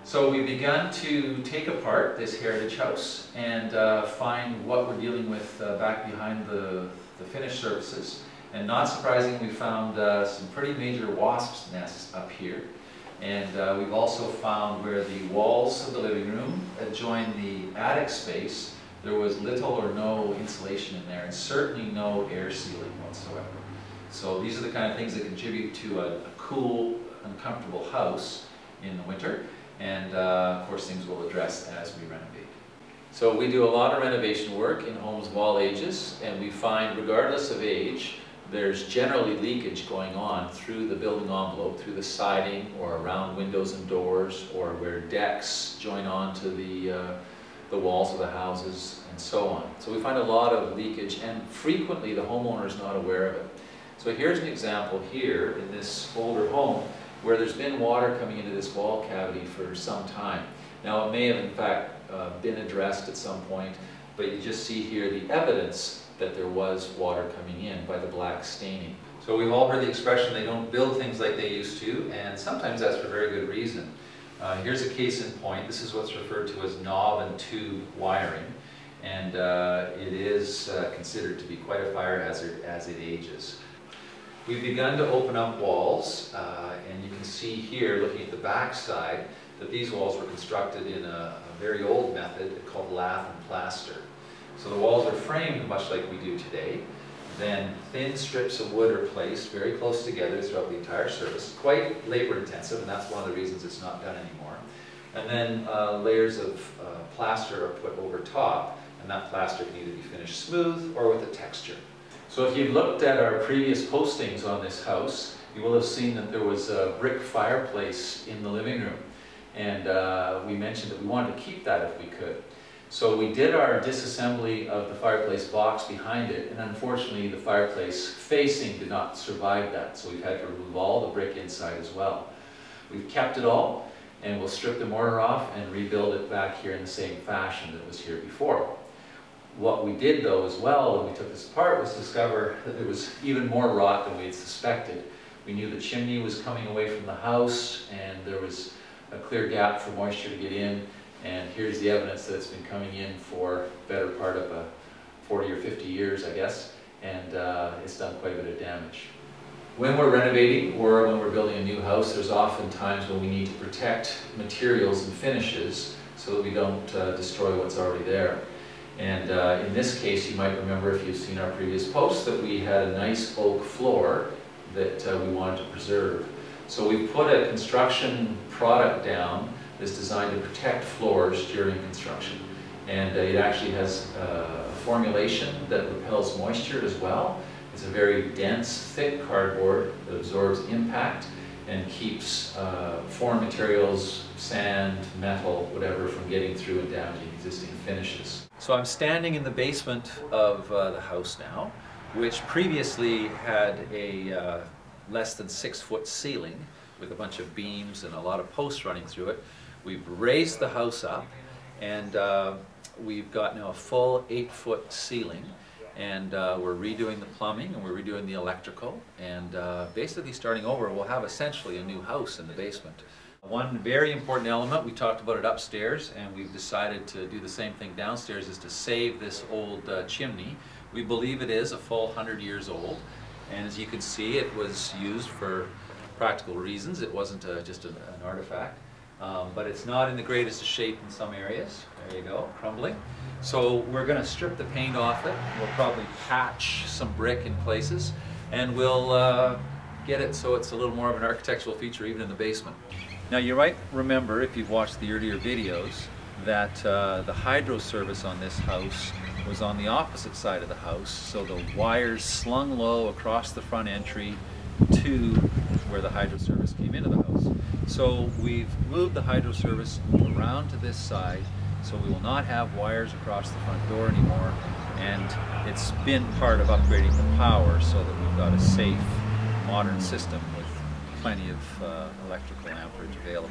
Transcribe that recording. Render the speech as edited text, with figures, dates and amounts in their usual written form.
So we've begun to take apart this heritage house and find what we're dealing with back behind the finished surfaces. And not surprisingly, we found some pretty major wasps' nests up here. And we've also found where the walls of the living room adjoin the attic space, there was little or no insulation in there, and certainly no air sealing whatsoever. So these are the kind of things that contribute to a cool, uncomfortable house in the winter. And of course things we'll address as we renovate. So we do a lot of renovation work in homes of all ages, and we find regardless of age, there's generally leakage going on through the building envelope, through the siding or around windows and doors, or where decks join on to the walls of the houses and so on. So we find a lot of leakage, and frequently the homeowner is not aware of it. So here's an example here in this older home where there's been water coming into this wall cavity for some time. Now it may have in fact been addressed at some point, but you just see here the evidence that there was water coming in by the black staining. So we've all heard the expression, they don't build things like they used to, and sometimes that's for very good reason. Here's a case in point. This is what's referred to as knob and tube wiring, and it is considered to be quite a fire hazard as it ages. We've begun to open up walls, and you can see here, looking at the back side, that these walls were constructed in a very old method called lath and plaster. So the walls are framed much like we do today. Then thin strips of wood are placed very close together throughout the entire surface. Quite labor intensive, and that's one of the reasons it's not done anymore. And then layers of plaster are put over top, and that plaster can either be finished smooth or with a texture. So if you've looked at our previous postings on this house, you will have seen that there was a brick fireplace in the living room. And we mentioned that we wanted to keep that if we could. So we did our disassembly of the fireplace box behind it, and unfortunately the fireplace facing did not survive that. So we've had to remove all the brick inside as well. We've kept it all, and we'll strip the mortar off and rebuild it back here in the same fashion that was here before. What we did though as well when we took this apart was discover that there was even more rot than we had suspected. We knew the chimney was coming away from the house, and there was a clear gap for moisture to get in, and here's the evidence that it's been coming in for the better part of 40 or 50 years, I guess, and it's done quite a bit of damage. When we're renovating or when we're building a new house, there's often times when we need to protect materials and finishes so that we don't destroy what's already there. And in this case, you might remember if you've seen our previous post that we had a nice oak floor that we wanted to preserve. So we put a construction product down that's designed to protect floors during construction. And it actually has a formulation that repels moisture as well. It's a very dense, thick cardboard that absorbs impact and keeps foreign materials, sand, metal, whatever, from getting through and damaging existing finishes. So I'm standing in the basement of the house now, which previously had a less than 6-foot ceiling with a bunch of beams and a lot of posts running through it. We've raised the house up, and we've got now a full 8-foot ceiling, and we're redoing the plumbing and we're redoing the electrical, and basically starting over, we'll have essentially a new house in the basement. One very important element, we talked about it upstairs, and we've decided to do the same thing downstairs, is to save this old chimney. We believe it is a full 100 years old, and as you can see, it was used for practical reasons. It wasn't just an artifact. But it's not in the greatest shape in some areas. There you go, crumbling. So we're going to strip the paint off it. We'll probably patch some brick in places, and we'll get it so it's a little more of an architectural feature even in the basement. Now you might remember, if you've watched the earlier videos, that the hydro service on this house was on the opposite side of the house, so the wires slung low across the front entry to where the hydro service came into the house. So we've moved the hydro service around to this side, so we will not have wires across the front door anymore, and it's been part of upgrading the power so that we've got a safe, modern system with plenty of electrical amperage available.